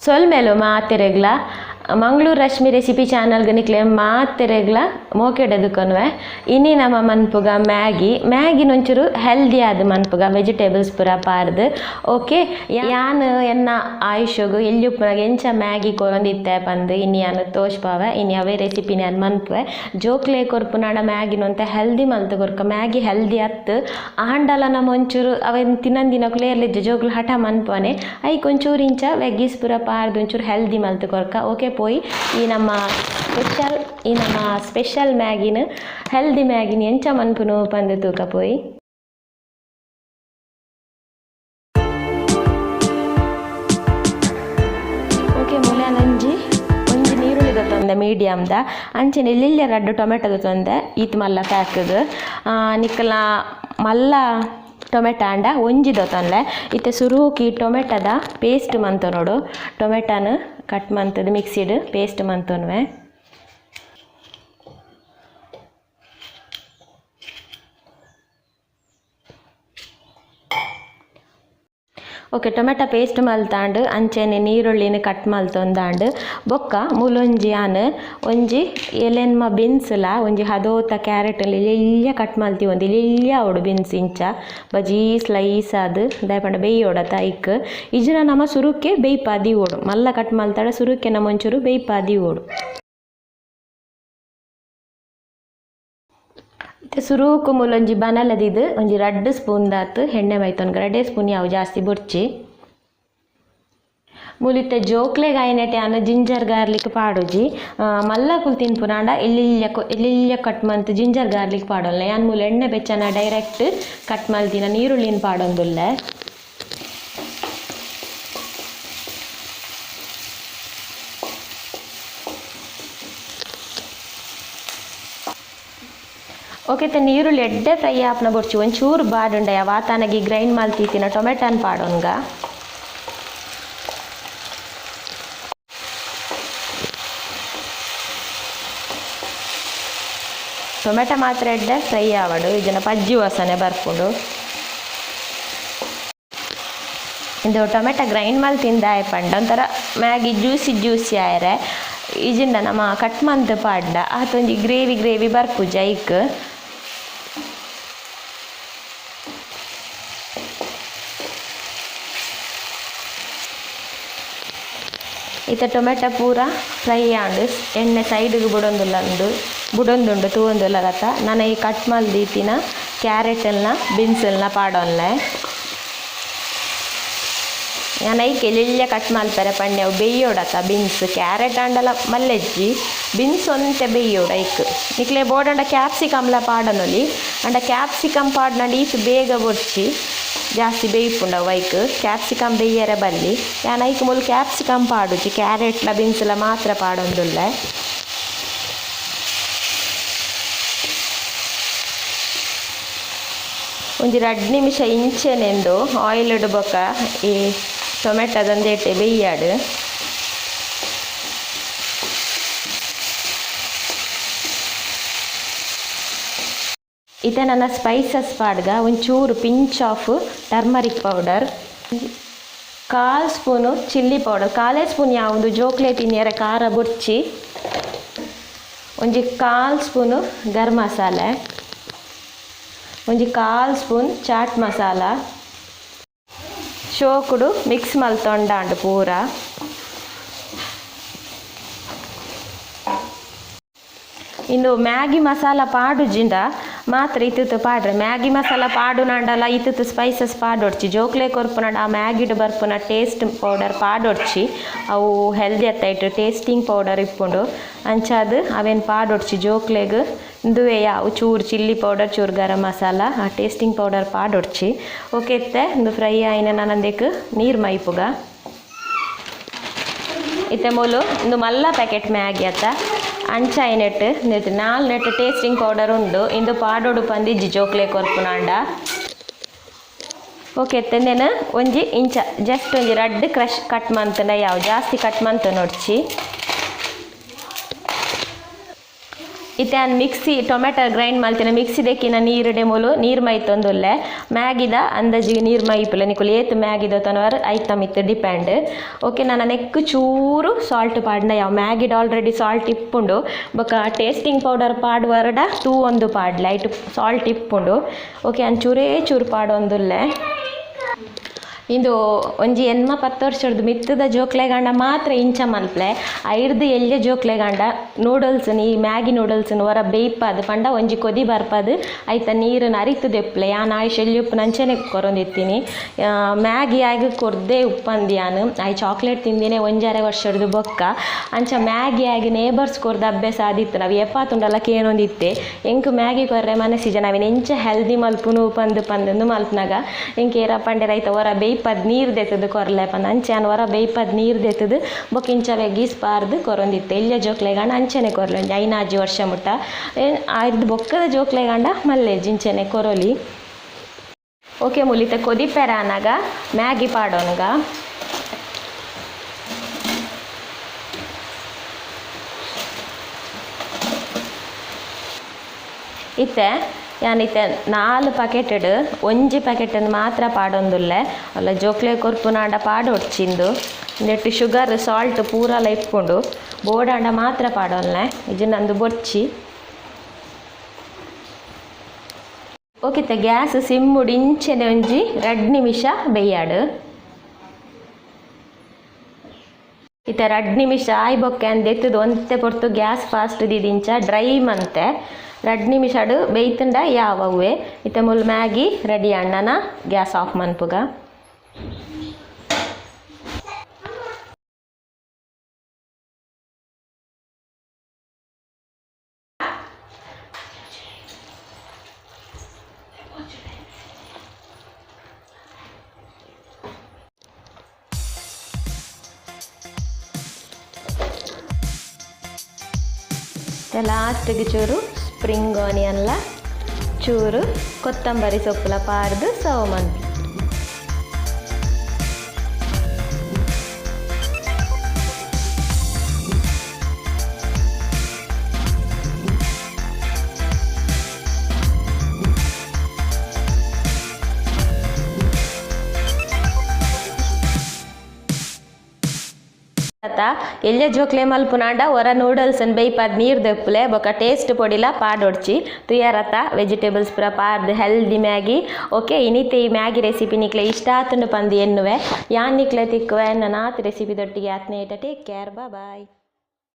ಸೊಲ್ಮೇಲು ಮಾತೆರೆಗ್ಲ Mangaluru Rashmi recipe ಚಾನಲ್ಗೆ ನಿಕ್ಲೆ ಮಾತೆರೆಗ್ಲ ಮೋಕೆಡದುಕೊನ್ವೆ ಇನಿ ನಮ್ಮ ಮನ್ಪುಗ ಮ್ಯಾಗಿನ ಒಂಚೂರು ಹೆಲ್ದಿ ಆದ ಮನ್ಪುಗ ವೆಜಿಟೇಬಲ್ಸ್ ಪೂರ ಪಾರ್ದು ಓಕೆ ಯಾನು ಎನ್ನ ಆಯುಷಗು ಎಲ್ಲಿ ಉಪ್ಪುನಾಗ ಎಂಚ ಮ್ಯಾಗಿ ಕೊರೊಂದಿತ್ತೆ ಪಂದು ಇನಿ ಯಾನು ತೋಷ್ಪಾವೆ ಇನಿ ಅವೇ ರೆಸಿಪಿನ ಯಾನು ಮನ್ಪುವೆ ಜೋಕ್ಲೆ ಕೊರ್ಪುನಾಡ ಮ್ಯಾಗಿನಂತ ಹೆಲ್ದಿ ಮಲ್ತು ಕೊರ್ಕ ಮ್ಯಾಗಿ ಹೆಲ್ದಿ ಅತ್ತು ಆಂಡಲ ನಮ್ಮ ಒಂಚೂರು ಅವನ್ ತಿನ್ನಂದಿನ ಕ್ಲೇರ್ಲಿದ್ದ ಜೋಕ್ಲು ಹಠ ಮನ್ಪನೆ ಐಕ್ ಒಂಚೂರು ಇಂಚ ವೆಗ್ಗಿಸ್ ಪೂರ ಪಾರ್ದು ಒಂಚೂರು ಹೆಲ್ದಿ ಮಲ್ತು ಕೊರ್ಕ ಓಕೆ പോയി ഈ ನಮ್ಮ ಸ್ಪೆಷಲ್ ಮ್ಯಾಗಿನ ಹೆಲ್ದಿ ಮ್ಯಾಗಿನ ಎಂಚ ಮನ್ಪುನು ಪಂದು ತೂಕ ಪೋಯಿ ಓಕೆ ಒಂಜಿ ನೀರುಳ್ಳಿದ ತೊಂದೆ ಮೀಡಿಯಮ್ದ ಅಂಚನೆ ಇಲ್ಲಿಲ್ಲ 2 ಟೊಮೆಟೊದ ತೊಂದೆ ಈತ್ ಮಲ್ಲ ಪ್ಯಾಕ್ದು ನಿಕ್ಕಲ ಮಲ್ಲ ಟೊಮೆಟೊ ಅಂಡ ಒಂಜಿದ ತೊಂದೆ ಇತ್ತೆ ಸುರುಕಿ ಟೊಮೆಟೊದ ಪೇಸ್ಟ್ ಮಂತ ನೋಡು ಟೊಮೆಟೊನ ಕಟ್ ಮಂತದ ಮಿಕ್ಸಿಡ್ ಪೇಸ್ಟ್ ಮಂತೊನ್ವೆ ಓಕೆ ಟೊಮೆಟೊ ಪೇಸ್ಟ್ ಮಲ್ತಾಂಡು ಅಂಚೆನೆ ನೀರುಳ್ಳಿನ ಕಟ್ ಮಲ್ತೊಂದಾಂಡು ಬೊಕ್ಕ ಮೂಲೊಂಜಿ ಆನ್ ಒಂಜಿ ಎಲೆನ್ಮ ಬಿನ್ಸ್ಲ ಒಂಜಿ ಹದೋತ ಕ್ಯಾರೆಟ್ ಇಲ್ಲೆಲ್ಲ ಕಟ್ ಮಲ್ತಿ ಒಂದು ಇಲ್ಲೆಲ್ಲ ಅವಡು ಬಿನ್ಸ್ ಇಂಚ ಬಜಿ ಸ್ಲೈಸ್ ಅದು ದಯಪಂಡ ಬೇಯೋಡತ ಐಕ್ ಇಜ್ನ ನಮ್ಮ ಸುರುಕ್ಕೆ ಬೇಯ್ಪಾದಿ ಓಡು ಮಲ್ಲ ಕಟ್ ಮಲ್ತಾಡ ಸುರುಕ್ಕೆ ನಮ್ಮ ಒಂಚೂರು ಬೇಯ್ಪಾದಿ ಓಡು ಸುರುಕು ಮೂಲೊಂಜಿ ಬನಲದಿದ್ದು ಒಂಜಿ 2 ಸ್ಪೂನ್ ದಾತು ಎಣ್ಣೆ ಬೈತೊನ್ಗ 2 ಸ್ಪೂನ್ ಯಾವು ಜಾಸ್ತಿ ಬುರ್ಚಿ ಮುಲಿತೆ ಜೋಕ್ಲೆಗ್ ಆಯ್ನೆಟೆ ಅನ್ನ ಜಿಂಜರ್ ಗಾರ್ಲಿಕ್ ಪಾಡೋಜಿ ಮಲ್ಲ ಕುಲ್ ತಿನ್ಪುನಾಂಡ ಎಲ್ಲಿಲ್ಲ ಕಟ್ ಮಂತ್ ಜಿಂಜರ್ ಗಾರ್ಲಿಕ್ ಪಾಡೋಲ್ಲ ಯಾನ್ ಮೂಲ ಎಣ್ಣೆ ಬೆಚ್ಚನ ಡೈರೆಕ್ಟ್ ಕಟ್ ಮಲ್ತಿನ ನೀರುಳ್ಳಿನ ಪಾಡೊಂದುಲ್ಲೆ ಓಕೆ ನೀರುಳ್ಳಿ ಎಡ್ಡೆ ಫ್ರೈ ಆಪ್ನ ಬೊಡ್ಚಿ ಒಂಚೂರು ಬಾಡುಂಡೆಯ ವಾತಾನಗಿ ಗ್ರೈಂಡ್ ಮಲ್ತಿತ್ತಿನ ಟೊಮೆಟೊನ ಪಾಡೋನ್ಗ ಟೊಮೆಟೊ ಮಾತ್ರ ಎಡ್ಡೆ ಫ್ರೈ ಆವಡು ಇದನ್ನ ಪಜ್ಜಿ ವಾಸನೆ ಬರ್ಕೊಂಡು ಇದು ಟೊಮೆಟೊ ಗ್ರೈಂಡ್ ಮಲ್ತಿಂದ ಆಯ್ಪಂಡ ಒಂಥರ ಮ್ಯಾಗಿ ಜ್ಯೂಸಿ ಆಯ್ರೆ ಇಜಿಂದ ನಮ್ಮ ಕಟ್ ಮಂತ್ ಪಾಡ್ಡ ಆತೊಂಜಿ ಗ್ರೇವಿ ಬರ್ಪುಜ ಐಕ್ ಇತ್ತ ಟೊಮೆಟೊ ಪೂರ ಫ್ರೈ ಆಂಡು ಎಣ್ಣೆ ಸೈಡ್ಗೆ ಬುಡೊಂದುಂಡು ತೂವೊಂದುಲ್ಲ ರತ ನಾನು ಈ ಕಟ್ ಮಲ್ದಿತ್ತಿನ ಕ್ಯಾರೆಟಲ್ನ ಬೀನ್ಸಲ್ನ ಪಾಡೋನ್ಲೆ ನಾನು ಐಕೆ ಎಲ್ಲಿಲ್ಲ ಕಟ್ ಮಲ್ಪರೆ ಪಂಡೆ ಅವು ಬೇಯೋಡತ ಬೀನ್ಸ್ ಕ್ಯಾರೆಟ್ ಅಂಡಲ ಮಲ್ಲೆಜ್ಜಿ ಬೀನ್ಸ್ ಒಂತೆ ಬೇಯೋಡು ಐಕ್ ನಿಕ್ಲೆ ಬೋಡಂಡ ಕ್ಯಾಪ್ಸಿಕಮ್ಲ ಪಾಡನೊಲಿ ಅಂಡ ಕ್ಯಾಪ್ಸಿಕಮ್ ಪಾಡ್ನಂಡು ಈಚು ಬೇಗ ಬೊಡ್ಚಿ ಜಾಸ್ತಿ ಬೇಯ್ಪುಂಡವು ಐಕ್ ಕ್ಯಾಪ್ಸಿಕಮ್ ಬೇಯರೆ ಬಲ್ಲಿ ಯಾನ್ ಐಕ್ ಮೂಲ ಕ್ಯಾಪ್ಸಿಕಮ್ ಪಾಡುಜಿ ಕ್ಯಾರೆಟ್ಲ ಬೀನ್ಸ್ಲ ಮಾತ್ರ ಪಾಡೊಂದುಲ್ಲೆ ಒಂಜಿ 2 ನಿಮಿಷ ಇಂಚೆನೆಂದು ಆಯಿಲ್ ಇಡ್ಬೇಕ ಈ ಟೊಮೆಟೊದೊಂದೇಟೆ ಬೇಯ್ಯಾಡು ಇತ್ತೆ ನನ್ನ ಸ್ಪೈಸಸ್ ಪಾಡ್ಗ ಒಂಚೂರು pinch off turmeric powder 1/4 spoon chilli powder 1/4 spoon ಯಾವುದು ಜೋಕ್ಲೆ ತಿನ್ನಿಯರೆ ಖಾರ ಬುರ್ಚಿ ಒಂಜಿ 1/4 ಸ್ಪೂನು ಗರಂ ಮಸಾಲೆ ಒಂಜಿ 1/4 ಸ್ಪೂನ್ ಚಾಟ್ ಮಸಾಲ ಶೋಕುಡು ಮಿಕ್ಸ್ ಮಲ್ತೊಂಡಾಂಡು ಪೂರ ಇನ್ನು ಮ್ಯಾಗಿ ಮಸಾಲ ಪಾಡುಜಿಂದ ಮಾತ್ರ ಇತ್ತಿತ್ತು ಪಾಡ್ರೆ ಮ್ಯಾಗಿ ಮಸಾಲ ಪಾಡುನಾಂಡಲ ಇತ್ತಿತ್ತು ಸ್ಪೈಸಸ್ ಪಾಡೊಡ್ಚಿ ಜೋಕ್ಲೆ ಕೊರ್ಪುನಾಂಡ ಆ ಮ್ಯಾಗಿಡ್ ಬರ್ಪುನ ಟೇಸ್ಟ್ ಪೌಡರ್ ಪಾಡೊಡ್ಚಿ ಅವು ಹೆಲ್ದಿ ಅತ್ತೈಟ್ ಟೇಸ್ಟಿಂಗ್ ಪೌಡರ್ ಇಪ್ಪುಂಡು ಅಂಚಾದು ಅವೇನು ಪಾಡೊಡ್ಚಿ ಜೋಕ್ಲೆಗ್ ಇಂದುವೆ ಯಾವು ಚೂರು ಚಿಲ್ಲಿ ಪೌಡರ್ ಚೂರು ಗರಂ ಮಸಾಲ ಆ ಟೇಸ್ಟಿಂಗ್ ಪೌಡರ್ ಪಾಡೊಡ್ಚಿ ಓಕೆ ಇತ್ತೆ ಒಂದು ಫ್ರೈ ಆಯ್ನ ನಾನಂದೇಕ್ ನೀರು ಮೈಪುಗ ಇತ್ತೆ ಮೂಲು ಒಂದು ಮಲ್ಲ ಪ್ಯಾಕೆಟ್ ಮ್ಯಾಗಿ ಅತ್ತ ಅಂಚ ನೆಟ್ 4 ನೆಟ್ ಟೇಸ್ಟಿಂಗ್ ಪೌಡರ್ ಉಂಡು ಇಂದು ಪಾಡೋಡು ಪಂದಿಜ್ಜಿ ಜೋಕ್ಲೆ ಕೊರ್ಪುನಾಂಡ ಓಕೆ ತೆಂದೇನು ಒಂಜಿ ಇಂಚ ಜಸ್ಟ್ ಒಂಜಿ 2 ಕ್ರಶ್ ಕಟ್ ಮಂತನ ಯಾವು ಜಾಸ್ತಿ ಕಟ್ ಮಂತ ನೋಡ್ಚಿ ಇತ್ತೆ ಮಿಕ್ಸಿ ಟೊಮೆಟೊ ಗ್ರೈಂಡ್ ಮಾಡ್ತೇನೆ ಮಿಕ್ಸಿದಕ್ಕಿನ ನೀರು ಡೆಮೋಲು ನೀರು ಮೈತೊಂದುಲ್ಲೆ ಮ್ಯಾಗಿದ ಅಂದಾಜಿಗೆ ನೀರು ಮೈಪುಲೆ ನಿಕುಲು ಏತು ಮ್ಯಾಗಿದ ತನವರ್ ಐಟಮ್ ಇತ್ತು ಡಿಪೆಂಡ್. ಓಕೆ ನಾನು ನೆಕ್ಕು ಚೂರು ಸಾಲ್ಟ್ ಪಾಡ್ನ ಯಾವ ಮ್ಯಾಗಿಡ್ ಆಲ್ರೆಡಿ ಸಾಲ್ಟ್ ಇಪ್ಪುಂಡು ಬೊಕ ಟೇಸ್ಟಿಂಗ್ ಪೌಡರ್ ಪಾಡುವರಡ ತೂ ಒಂದು ಪಾಡ್ಲೆ ಐಟು ಸಾಲ್ಟ್ ಇಪ್ಪುಂಡು. ಓಕೆ ಚೂರೇ ಚೂರು ಪಾಡೊಂದುಲ್ಲೆ ಇಂದು ಒಂಜಿ ಎನ್ಮ 10 ವರ್ಷದ ಮಿತ್ತದ ಜೋಕ್ಲೆಗಂಡ ಮಾತ್ರ ಇಂಚ ಮಲ್ಪಲೆ ಐರ್ದು ಎಲ್ಯ ಜೋಕ್ಲೆಗಂಡ ನೂಡಲ್ಸ್ ಈ ಮ್ಯಾಗಿ ನೂಡಲ್ಸ್ನ ಹೊರ ಬೇಯ್ಪದು ಪಂಡ ಒಂಜಿ ಕೊದಿ ಬರ್ಪದು ಐತ ನೀರನ್ನು ಅರಿತು ದೆಪ್ಪಲೆ ಯಾನು ಆಯ್ಷ್ ಎಲ್ಲಿ ಉಪ್ಪು ನಂಚೆನೆ ಕೊರೊಂದಿತ್ತೀನಿ ಮ್ಯಾಗಿ ಆಗಿ ಕೊರ್ದೇ ಉಪ್ಪಂದಿಯಾನು ಆಯ್ ಚಾಕ್ಲೇಟ್ ತಿಂದಿನೇ ಒಂಜಾರೆ ವರ್ಷದ ಬೊಕ್ಕ ಅಂಚ ಮ್ಯಾಗಿ ಆಗಿ ನೇಬರ್ಸ್ ಕೊರ್ದ ಅಭ್ಯಾಸ ಆದಿತ್ತು ನಾವು ಎಪ್ಪಾತುಂಡಲ್ಲ ಕೇನೊಂದಿತ್ತೆ ಎಂಕು ಮ್ಯಾಗಿ ಕೊರ್ರೆ ಮನಸ್ಸಿಜ ನಾವೇನು ಎಂಚ ಹೆಲ್ದಿ ಮಲ್ಪುನು ಪಂದು ಮಲ್ಪನಾಗ ಎಂಕೇರ ಪಂಡೆ ರೈತ ಹೊರ ಬೇಯ್ಪದ್ ನೀರು ದೆತ್ತದು ಕೊರಲೆ ಪಂದ ಅಂಚೆನ ಹೊರ ಬೇಯ್ಪದ್ ನೀರು ದೆತ್ತದು ಬೊಕ್ಕ ಇಂಚವೆ ಗೀಸ್ಪಾರ್ದು ಕೊರೊಂದಿತ್ತೆ ಎಲ್ಯ ಜೋಕ್ಲೆಗಂಡ ಅಂಚೆನೆ ಕೊರಲೆ ಒಂಜಿ 5-6 ವರ್ಷ ಮುಟ್ಟ ಆಯ್ದು ಬೊಕ್ಕದ ಜೋಕ್ಲೆಗಂಡ ಮಲ್ಲೇಜ್ ಇಂಚೆನೆ ಕೊರೊಲಿ. ಓಕೆ ಮುಲಿತ ಕೊದಿಪೆರ ಅನ್ನಾಗ ಮ್ಯಾಗಿ ಪಾಡೋನ್ಗ ಇತ್ತೆ ಯಾನಿತ್ತೆ 4 ಪ್ಯಾಕೆಟ್ ಒಂಜಿ ಪ್ಯಾಕೆಟನ್ನು ಮಾತ್ರ ಪಾಡೊಂದುಲ್ಲೆ ಅಲ್ಲ ಜೋಕ್ಲೆ ಕೊರ್ಪುನಾಂಡ ಪಾಡೊಡ್ಚಿಂದು ನೆಟ್ಟು ಶುಗರ್ ಸಾಲ್ಟ್ ಪೂರಲ ಇಪ್ಪುಂಡು ಬೋಡಾಂಡ ಮಾತ್ರ ಪಾಡೊನ್ಲೆ ಇದು ನಂದು ಬೊಚ್ಚಿ. ಓಕೆ ಗ್ಯಾಸ್ ಸಿಮ್ಮುಡು ಇಂಚೆನೆ ಒಂಜಿ 2 ನಿಮಿಷ ಬೇಯಾಡು ಇತ್ತೆ 2 ನಿಮಿಷ ಆಯ್ ಬೊಕ್ಕೆ ಅಂದೆತ್ತದು ಒಂತೆ ಪೊರ್ತು ಗ್ಯಾಸ್ ಫಾಸ್ಟ್ ದಿದಿಂಚ ಡ್ರೈ ಮಂತೆ 2 ನಿಮಿಷ ಬೇಯ್ತಂಡ ಯಾವವೇ ಇತ್ತೆ ಮುಲ್ ಮ್ಯಾಗಿ ರೆಡಿ ಅಣ್ಣನ ಗ್ಯಾಸ್ ಆಫ್ ಮನ್ಪುಗ. ಲಾಸ್ಟಿಗೆ ಚೂರು ಸ್ಪ್ರಿಂಗ್ ಆನಿಯನ್ಲ ಚೂರು ಕೊತ್ತಂಬರಿ ಸೊಪ್ಪುಲ ಪಾರ್ದು ಸರ್ವ್ ಮನ್ಪು. ಎಲ್ಯ ಜೋಕ್ಲೆ ಮಲ್ಪುನಾಂಡ ಹೊರ ನೂಡಲ್ಸ್ ಬೇಯ್ಪದ್ ನೀರು ದೆಪ್ಪುಲೆ ಬೊಕ ಟೇಸ್ಟ್ ಪೊಡಿಲ ಪಾಡೊಡ್ಚಿ ತುಯರತ ವೆಜಿಟೇಬಲ್ಸ್ ಪೂರ ಪಾರ್ದು ಹೆಲ್ದಿ ಮ್ಯಾಗಿ. ಓಕೆ ಇನಿತೆ ಈ ಮ್ಯಾಗಿ ರೆಸಿಪಿ ನಿಕ್ಲೆ ಇಷ್ಟ ಆತುಂಡು ಪಂದು ಎನ್ನುವೆ ಯಾನ್ ನಿಕ್ಲೆ ತಿಕ್ಕುವೆ Nath recipe ದೊಟ್ಟಿಗೆ ಆತ್ನೇಟ take care bye.